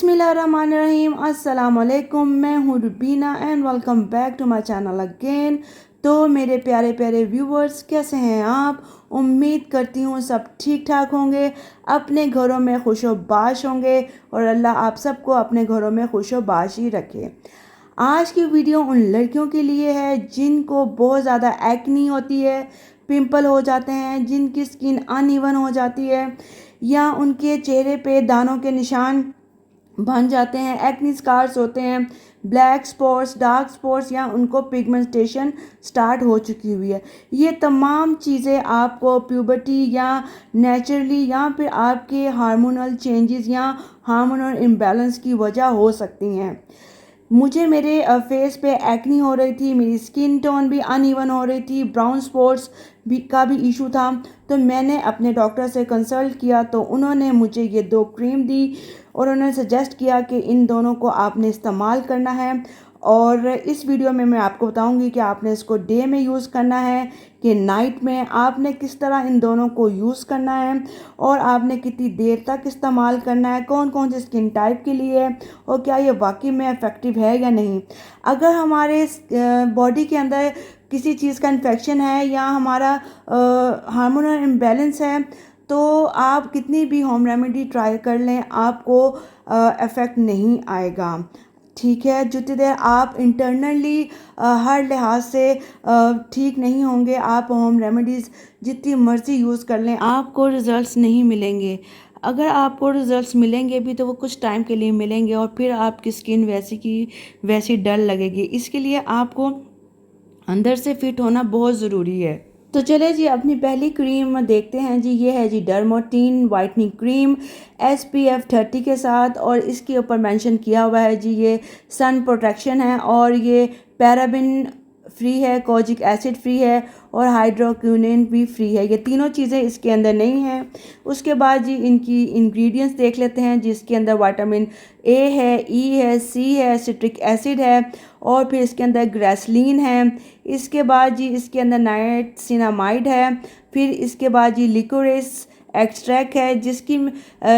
बिस्मिल्लाहिर्रहमानिर्रहीम। अस्सलाम वालेकुम। मैं हूँ Rubina and welcome back to my channel again. तो मेरे प्यारे प्यारे व्यूवर्स, कैसे हैं आप? उम्मीद करती हूँ सब ठीक ठाक होंगे, अपने घरों में खुशोबाश होंगे और अल्लाह आप सबको अपने घरों में खुशोबाश ही रखे। आज की वीडियो उन लड़कियों के लिए है जिनको बहुत ज़्यादा एक्नी होती है, पिंपल हो जाते हैं, जिनकी स्किन अनइवन हो जाती है या उनके चेहरे पे दानों के निशान बन जाते हैं, एक्नी स्कार्स होते हैं, ब्लैक स्पॉट्स, डार्क स्पॉट्स या उनको पिगमेंटेशन स्टार्ट हो चुकी हुई है। ये तमाम चीज़ें आपको प्यूबर्टी या नेचुरली या फिर आपके हार्मोनल चेंजेस या हार्मोनल इम्बैलेंस की वजह हो सकती हैं। मुझे मेरे फेस पे एक्नी हो रही थी, मेरी स्किन टोन भी अनइवन हो रही थी, ब्राउन स्पॉट्स भी का भी इशू था। तो मैंने अपने डॉक्टर से कंसल्ट किया तो उन्होंने मुझे ये 2 क्रीम दी और उन्होंने सजेस्ट किया कि इन दोनों को आपने इस्तेमाल करना है। और इस वीडियो में मैं आपको बताऊंगी कि आपने इसको डे में यूज़ करना है कि नाइट में, आपने किस तरह इन दोनों को यूज़ करना है और आपने कितनी देर तक इस्तेमाल करना है, कौन कौन से स्किन टाइप के लिए है और क्या ये वाकई में इफ़ेक्टिव है या नहीं। अगर हमारे बॉडी के अंदर किसी चीज़ का इन्फेक्शन है या हमारा हार्मोनल इम्बैलेंस है तो आप कितनी भी होम रेमेडी ट्राई कर लें, आपको इफ़ेक्ट नहीं आएगा। ठीक है, जितनी देर आप इंटरनली हर लिहाज से ठीक नहीं होंगे, आप होम रेमेडीज़ जितनी मर्ज़ी यूज़ कर लें, आपको रिज़ल्ट्स नहीं मिलेंगे। अगर आपको रिज़ल्ट्स मिलेंगे भी तो वो कुछ टाइम के लिए मिलेंगे और फिर आपकी स्किन वैसी की वैसी डल लगेगी। इसके लिए आपको अंदर से फिट होना बहुत ज़रूरी है। तो चले जी अपनी पहली क्रीम देखते हैं जी। ये है जी डर्मोटीन वाइटनिंग क्रीम SPF 30 के साथ और इसके ऊपर मेंशन किया हुआ है जी ये सन प्रोटेक्शन है और ये पैराबिन फ्री है, कोजिक एसिड फ्री है और हाइड्रोक्विनोन भी फ्री है। ये तीनों चीज़ें इसके अंदर नहीं हैं। उसके बाद जी इनकी इंग्रेडिएंट्स देख लेते हैं। जिसके अंदर विटामिन A है, E है, C है, सिट्रिक एसिड है और फिर इसके अंदर ग्रेसलीन है। इसके बाद जी इसके अंदर नाइट्रोसिनामाइड है। फिर इसके बाद जी लिकोरेस एक्सट्रैक्ट है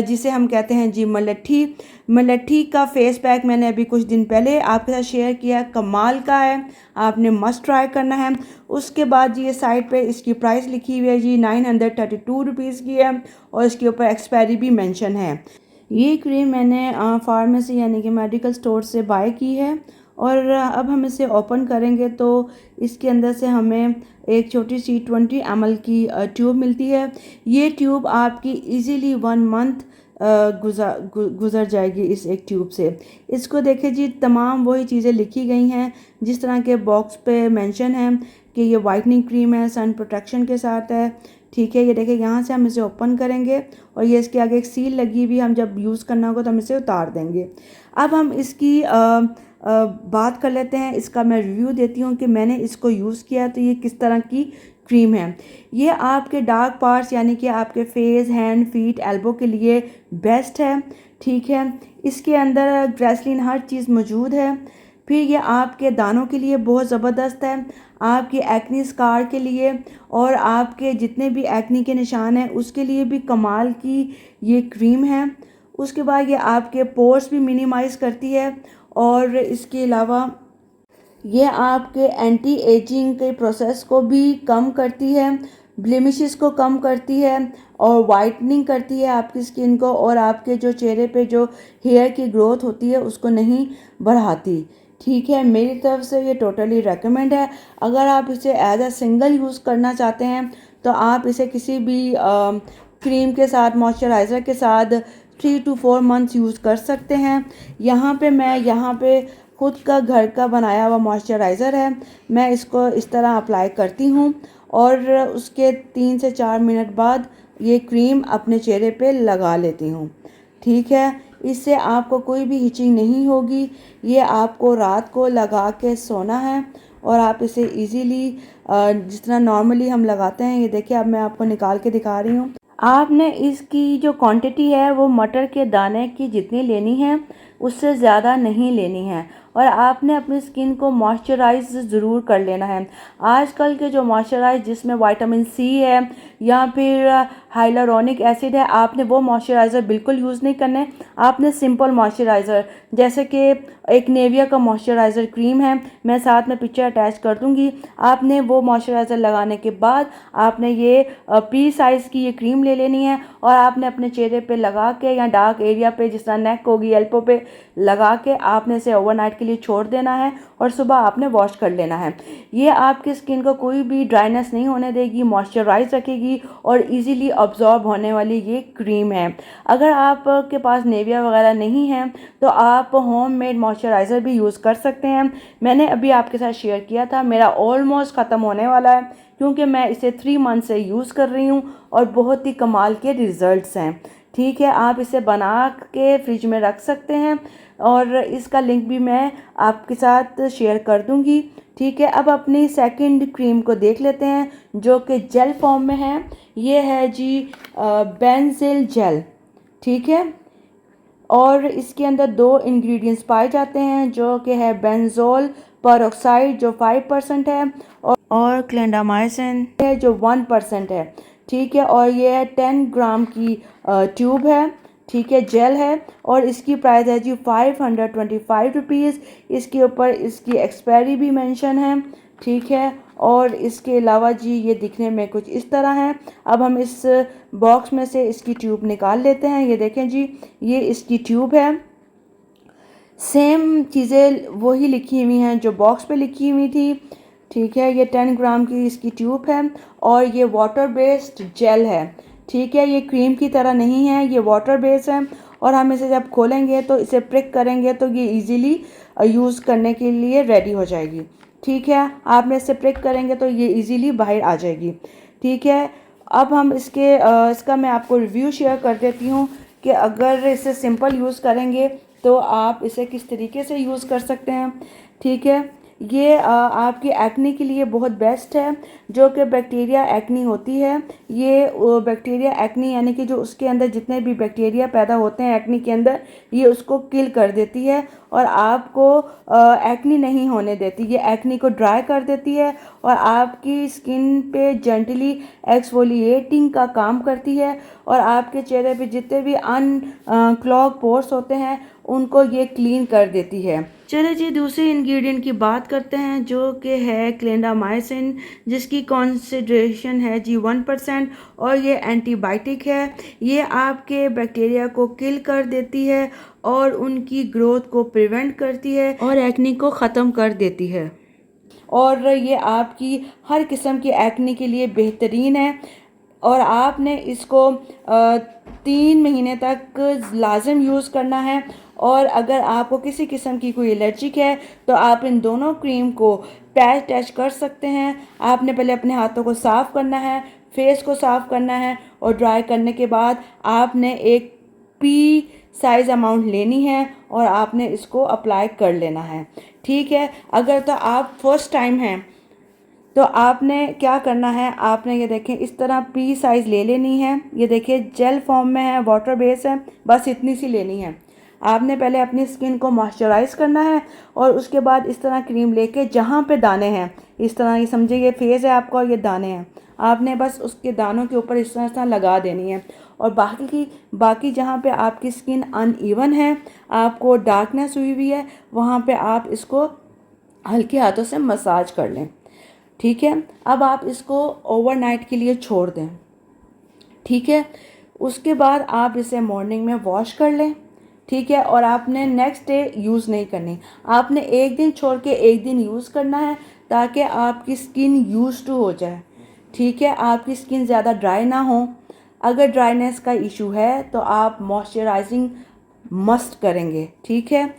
जिसे हम कहते हैं जी मलट्ठी। मलट्ठी का फेस पैक मैंने अभी कुछ दिन पहले आपके साथ शेयर किया, कमाल का है, आपने मस्ट ट्राई करना है। उसके बाद जी ये साइड पे इसकी प्राइस लिखी हुई है जी 932 रुपीज़ की है और इसके ऊपर एक्सपायरी भी मेंशन है। ये क्रीम मैंने फार्मेसी यानी कि मेडिकल स्टोर से बाय की है और अब हम इसे ओपन करेंगे तो इसके अंदर से हमें एक छोटी सी 20 ml की ट्यूब मिलती है। ये ट्यूब आपकी इजीली 1 मंथ गुज़र जाएगी इस एक ट्यूब से। इसको देखें जी, तमाम वही चीज़ें लिखी गई हैं जिस तरह के बॉक्स पे मेंशन है कि ये वाइटनिंग क्रीम है, सन प्रोटेक्शन के साथ है। ठीक है, ये देखिए यहाँ से हम इसे ओपन करेंगे और ये इसके आगे एक सील लगी हुई, हम जब यूज़ करना होगा तो हम इसे उतार देंगे। अब हम इसकी बात कर लेते हैं, इसका मैं रिव्यू देती हूँ कि मैंने इसको यूज़ किया तो ये किस तरह की क्रीम है। ये आपके डार्क पार्ट्स यानी कि आपके फेस, हैंड, फीट, एल्बो के लिए बेस्ट है। ठीक है, इसके अंदर ग्रेसलीन हर चीज़ मौजूद है। फिर ये आपके दानों के लिए बहुत ज़बरदस्त है, आपके एक्नी स्कार के लिए और आपके जितने भी एक्नी के निशान हैं उसके लिए भी कमाल की ये क्रीम है। उसके बाद ये आपके पोर्स भी मिनिमाइज़ करती है और इसके अलावा ये आपके एंटी एजिंग के प्रोसेस को भी कम करती है, ब्लेमिशेस को कम करती है और वाइटनिंग करती है आपकी स्किन को और आपके जो चेहरे पे जो हेयर की ग्रोथ होती है उसको नहीं बढ़ाती। ठीक है, मेरी तरफ से ये टोटली रेकमेंड है। अगर आप इसे एज अ सिंगल यूज़ करना चाहते हैं तो आप इसे किसी भी क्रीम के साथ, मॉइस्चराइज़र के साथ 3 to 4 मंथ्स यूज़ कर सकते हैं। यहाँ पे खुद का घर का बनाया हुआ मॉइस्चराइज़र है, मैं इसको इस तरह अप्लाई करती हूँ और उसके 3 से 4 मिनट बाद ये क्रीम अपने चेहरे पे लगा लेती हूँ। ठीक है, इससे आपको कोई भी हिचिंग नहीं होगी। ये आपको रात को लगा के सोना है और आप इसे इजीली जिस तरह नॉर्मली हम लगाते हैं, ये देखिए अब मैं आपको निकाल के दिखा रही हूँ। आपने इसकी जो क्वांटिटी है वो मटर के दाने की जितनी लेनी है उससे ज़्यादा नहीं लेनी है और आपने अपनी स्किन को मॉइस्चराइज ज़रूर कर लेना है। आजकल के जो मॉइस्चराइज जिसमें विटामिन C है या फिर हाइलुरोनिक एसिड है, आपने वो मॉइस्चराइज़र बिल्कुल यूज़ नहीं करना है। आपने सिंपल मॉइस्चराइज़र जैसे कि एक नेविया का मॉइस्चराइज़र क्रीम है, मैं साथ में पिक्चर अटैच कर दूँगी। आपने वो मॉइस्चराइज़र लगाने के बाद आपने ये पी साइज़ की ये क्रीम ले लेनी है और आपने अपने चेहरे पे लगा के या डार्क एरिया पे जिस तरह नेक होगी, एल्बो पे लगा के आपने इसे ओवरनाइट के लिए छोड़ देना है और सुबह आपने वॉश कर लेना है। ये आपकी स्किन को कोई भी ड्राइनेस नहीं होने देगी, मॉइस्चराइज रखेगी और इजीली अब्जॉर्ब होने वाली ये क्रीम है। अगर आपके पास नेविया वगैरह नहीं है तो आप होम मेड मॉइस्चराइज़र भी यूज़ कर सकते हैं। मैंने अभी आपके साथ शेयर किया था, मेरा ऑलमोस्ट ख़त्म होने वाला है क्योंकि मैं इसे 3 मंथ से यूज़ कर रही हूँ और बहुत ही कमाल के रिज़ल्ट्स हैं। ठीक है, आप इसे बना के फ्रिज में रख सकते हैं और इसका लिंक भी मैं आपके साथ शेयर कर दूंगी। ठीक है, अब अपनी सेकंड क्रीम को देख लेते हैं जो कि जेल फॉर्म में है। ये है जी बेंजिल जेल। ठीक है, और इसके अंदर 2 इंग्रेडिएंट्स पाए जाते हैं जो कि है बेंजोल पेरोक्साइड जो 5% है और क्लेंडामाइसिन है जो 1% है। ठीक है, और ये है 10 ग्राम की ट्यूब है। ठीक है, जेल है और इसकी प्राइस है जी 525 रुपीज़। इसके ऊपर इसकी एक्सपायरी भी मेंशन है। ठीक है, और इसके अलावा जी ये दिखने में कुछ इस तरह है। अब हम इस बॉक्स में से इसकी ट्यूब निकाल लेते हैं। ये देखें जी, ये इसकी ट्यूब है। सेम चीज़ें वही लिखी हुई हैं जो बॉक्स पे लिखी हुई थी। ठीक है, ये 10 ग्राम की इसकी ट्यूब है और ये वाटर बेस्ड जेल है। ठीक है, ये क्रीम की तरह नहीं है, ये वाटर बेस्ड है और हम इसे जब खोलेंगे तो इसे प्रिक करेंगे तो ये इजीली यूज़ करने के लिए रेडी हो जाएगी। ठीक है, आपने इसे प्रिक करेंगे तो ये इजीली बाहर आ जाएगी। ठीक है, अब हम इसका मैं आपको रिव्यू शेयर कर देती हूँ कि अगर इसे सिंपल यूज़ करेंगे तो आप इसे किस तरीके से यूज़ कर सकते हैं। ठीक है, ये आपकी एक्ने के लिए बहुत बेस्ट है। जो कि बैक्टीरिया एक्नी होती है, ये बैक्टीरिया एक्नी यानी कि जो उसके अंदर जितने भी बैक्टीरिया पैदा होते हैं एक्नी के अंदर, ये उसको किल कर देती है और आपको एक्नी नहीं होने देती। ये एक्नी को ड्राई कर देती है और आपकी स्किन पे जेंटली एक्सफोलिएटिंग का काम करती है और आपके चेहरे पे जितने भी क्लॉग पोर्स होते हैं उनको ये क्लीन कर देती है। चलिए जी, दूसरे इंग्रेडिएंट की बात करते हैं जो कि है क्लेंडामाइसिन, जिसकी कॉन्सेंट्रेशन है जी 1% और ये एंटीबायोटिक है। ये आपके बैक्टीरिया को किल कर देती है और उनकी ग्रोथ को प्रिवेंट करती है और एक्ने को ख़त्म कर देती है और ये आपकी हर किस्म की एक्ने के लिए बेहतरीन है और आपने इसको 3 महीने तक लाजम यूज़ करना है। और अगर आपको किसी किस्म की कोई एलर्जिक है तो आप इन दोनों क्रीम को पैच टच कर सकते हैं। आपने पहले अपने हाथों को साफ़ करना है, फेस को साफ़ करना है और ड्राई करने के बाद आपने एक पी साइज़ अमाउंट लेनी है और आपने इसको अप्लाई कर लेना है। ठीक है, अगर तो आप फर्स्ट टाइम हैं तो आपने क्या करना है, आपने ये देखें इस तरह पी साइज़ ले लेनी है। ये देखिए जेल फॉर्म में है, वाटर बेस है, बस इतनी सी लेनी है। आपने पहले अपनी स्किन को मॉइस्चराइज़ करना है और उसके बाद इस तरह क्रीम लेके जहाँ पे दाने हैं, इस तरह ये समझिए ये फेस है आपका और ये दाने हैं, आपने बस उसके दानों के ऊपर इस तरह लगा देनी है और बाकी जहाँ पे आपकी स्किन अनइवन है, आपको डार्कनेस हुई हुई है, वहाँ पे आप इसको हल्के हाथों से मसाज कर लें। ठीक है, अब आप इसको ओवरनाइट के लिए छोड़ दें। ठीक है, उसके बाद आप इसे मॉर्निंग में वॉश कर लें। ठीक है, और आपने नेक्स्ट डे यूज़ नहीं करनी, आपने एक दिन छोड़ के एक दिन यूज़ करना है ताकि आपकी स्किन यूज टू हो जाए। ठीक है, आपकी स्किन ज़्यादा ड्राई ना हो। अगर ड्राइनेस का इशू है तो आप मॉइस्चराइजिंग मस्ट करेंगे। ठीक है,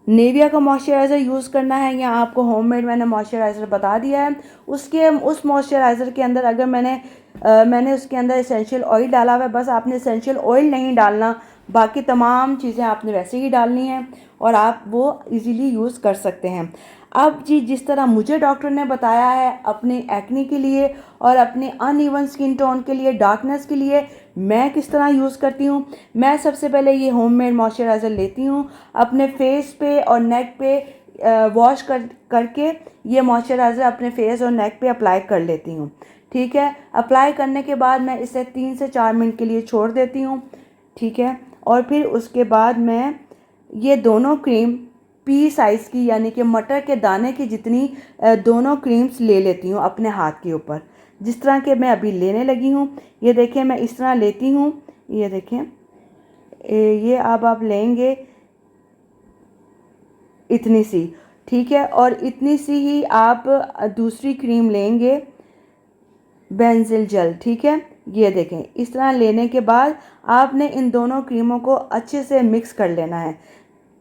नेविया का मॉइस्चराइज़र यूज़ करना है या आपको होममेड मैंने मॉइस्चराइज़र बता दिया है। उस मॉइस्चराइज़र के अंदर अगर मैंने उसके अंदर एसेंशियल ऑयल डाला हुआ है, बस आपने एसेंशियल ऑयल नहीं डालना, बाकी तमाम चीज़ें आपने वैसे ही डालनी हैं और आप वो इजीली यूज़ कर सकते हैं। अब जी जिस तरह मुझे डॉक्टर ने बताया है अपनी एक्ने के लिए और अपनी अनइवन स्किन टोन के लिए, डार्कनेस के लिए, मैं किस तरह यूज़ करती हूँ। मैं सबसे पहले ये होममेड मॉइस्चराइज़र लेती हूँ, अपने फेस पे और नेक पे वॉश करके ये मॉइस्चराइज़र अपने फेस और नेक पे अप्लाई कर लेती हूँ। ठीक है। अप्लाई करने के बाद मैं इसे 3 से 4 मिनट के लिए छोड़ देती हूँ, ठीक है। और फिर उसके बाद मैं ये दोनों क्रीम पी साइज़ की, यानी कि मटर के दाने की जितनी दोनों क्रीम्स ले लेती हूँ अपने हाथ के ऊपर, जिस तरह के मैं अभी लेने लगी हूँ। ये देखिए मैं इस तरह लेती हूँ, ये देखें, ये अब आप लेंगे इतनी सी, ठीक है। और इतनी सी ही आप दूसरी क्रीम लेंगे बेंजिल जेल, ठीक है। ये देखें इस तरह लेने के बाद आपने इन दोनों क्रीमों को अच्छे से मिक्स कर लेना है।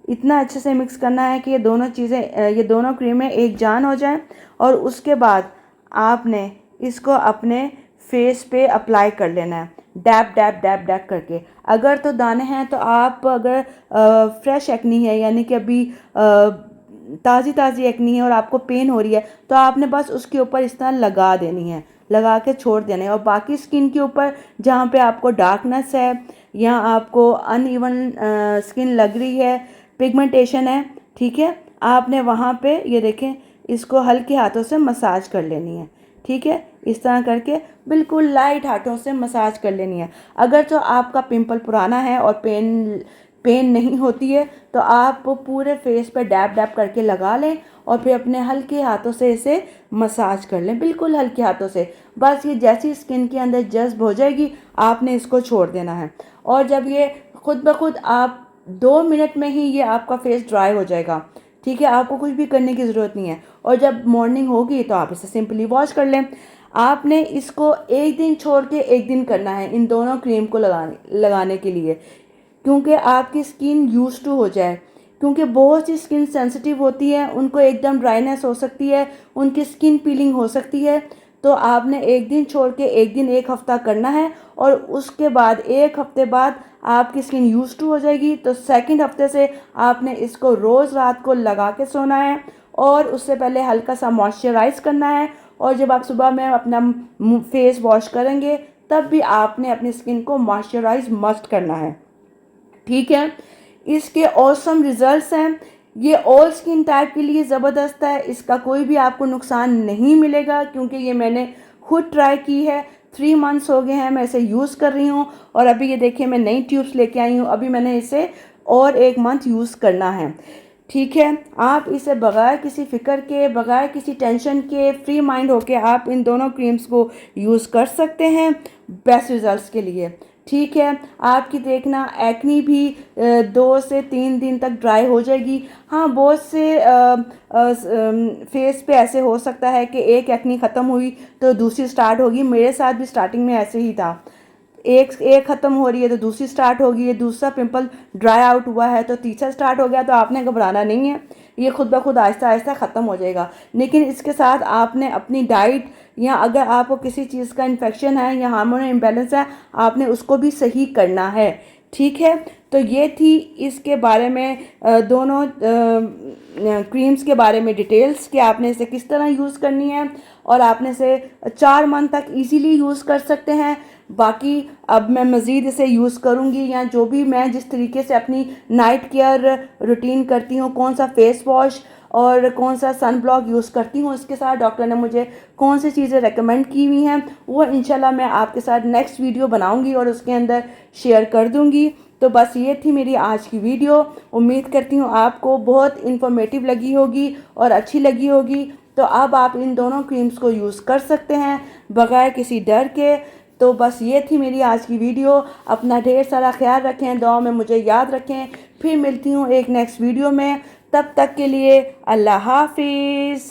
इतना अच्छे से मिक्स करना है कि ये दोनों चीज़ें, ये दोनों क्रीमें एक जान हो जाएं। और उसके बाद आपने इसको अपने फेस पे अप्लाई कर लेना है, डैब डैब डैब डैब करके। अगर तो दाने हैं तो आप, अगर फ्रेश एक्नी है यानी कि अभी ताज़ी ताज़ी एक्नी है और आपको पेन हो रही है, तो आपने बस उसके ऊपर इस तरह लगा देनी है, लगा के छोड़ देना है। और बाकी स्किन के ऊपर जहाँ पे आपको डार्कनेस है या आपको अनइवन स्किन लग रही है, पिगमेंटेशन है, ठीक है, आपने वहाँ पे ये देखें इसको हल्के हाथों से मसाज कर लेनी है, ठीक है। इस तरह करके बिल्कुल लाइट हाथों से मसाज कर लेनी है। अगर तो आपका पिंपल पुराना है और पेन नहीं होती है तो आप पूरे फेस पे डैब डैब करके लगा लें और फिर अपने हल्के हाथों से इसे मसाज कर लें, बिल्कुल हल्के हाथों से। बस ये जैसी स्किन के अंदर जज्ब हो जाएगी आपने इसको छोड़ देना है। और जब ये खुद ब खुद आप 2 मिनट में ही ये आपका फेस ड्राई हो जाएगा, ठीक है। आपको कुछ भी करने की ज़रूरत नहीं है। और जब मॉर्निंग होगी तो आप इसे सिंपली वॉश कर लें। आपने इसको एक दिन छोड़ के एक दिन करना है इन दोनों क्रीम को लगाने के लिए, क्योंकि आपकी स्किन यूज टू हो जाए। क्योंकि बहुत सी स्किन सेंसिटिव होती है, उनको एकदम ड्राइनेस हो सकती है, उनकी स्किन पीलिंग हो सकती है। तो आपने एक दिन छोड़ के एक दिन, 1 हफ्ता करना है। और उसके बाद 1 हफ्ते बाद आपकी स्किन यूज टू हो जाएगी। तो सेकंड हफ्ते से आपने इसको रोज़ रात को लगा के सोना है और उससे पहले हल्का सा मॉइस्चराइज करना है। और जब आप सुबह में अपना फेस वॉश करेंगे तब भी आपने अपनी स्किन को मॉइस्चराइज मस्ट करना है, ठीक है। इसके ऑसम रिजल्ट्स हैं। ये ऑल स्किन टाइप के लिए ज़बरदस्त है, इसका कोई भी आपको नुकसान नहीं मिलेगा, क्योंकि ये मैंने खुद ट्राई की है। 3 मंथ्स हो गए हैं मैं इसे यूज़ कर रही हूँ। और अभी ये देखिए मैं नई ट्यूब्स लेके आई हूँ, अभी मैंने इसे और 1 मंथ यूज़ करना है, ठीक है। आप इसे बगैर किसी फ़िक्र के, बगैर किसी टेंशन के, फ्री माइंड होके आप इन दोनों क्रीम्स को यूज़ कर सकते हैं बेस्ट रिज़ल्ट्स के लिए, ठीक है। आपकी देखना एक्नी भी 2 से 3 दिन तक ड्राई हो जाएगी। हाँ, बहुत से फेस पे ऐसे हो सकता है कि एक एक्नी ख़त्म हुई तो दूसरी स्टार्ट होगी। मेरे साथ भी स्टार्टिंग में ऐसे ही था, एक एक ख़त्म हो रही है तो दूसरी स्टार्ट होगी, ये दूसरा पिंपल ड्राई आउट हुआ है तो तीसरा स्टार्ट हो गया। तो आपने घबराना नहीं है, ये खुद ब खुद आहिस्ता आहिस्ता ख़त्म हो जाएगा। लेकिन इसके साथ आपने अपनी डाइट, या अगर आपको किसी चीज़ का इन्फेक्शन है या हार्मोनल इम्बैलेंस है, आपने उसको भी सही करना है, ठीक है। तो ये थी इसके बारे में दोनों क्रीम्स के बारे में डिटेल्स कि आपने इसे किस तरह यूज़ करनी है। और आपने इसे 4 मंथ तक इजीली यूज़ कर सकते हैं। बाकी अब मैं मज़ीद इसे यूज़ करूँगी, या जो भी मैं जिस तरीके से अपनी नाइट केयर रूटीन करती हूँ, कौन सा फेस वॉश और कौन सा सन ब्लॉक यूज़ करती हूँ, उसके साथ डॉक्टर ने मुझे कौन सी चीज़ें रेकमेंड की हुई हैं, वो इंशाल्लाह मैं आपके साथ नेक्स्ट वीडियो बनाऊँगी और उसके अंदर शेयर कर दूँगी। तो बस ये थी मेरी आज की वीडियो। उम्मीद करती हूँ आपको बहुत इन्फॉर्मेटिव लगी होगी और अच्छी लगी होगी। तो अब आप इन दोनों क्रीम्स को यूज़ कर सकते हैं बगैर किसी डर के। तो बस ये थी मेरी आज की वीडियो। अपना ढेर सारा ख्याल रखें, दुआ में मुझे याद रखें। फिर मिलती हूँ एक नेक्स्ट वीडियो में, तब तक के लिए अल्लाह हाफिज़।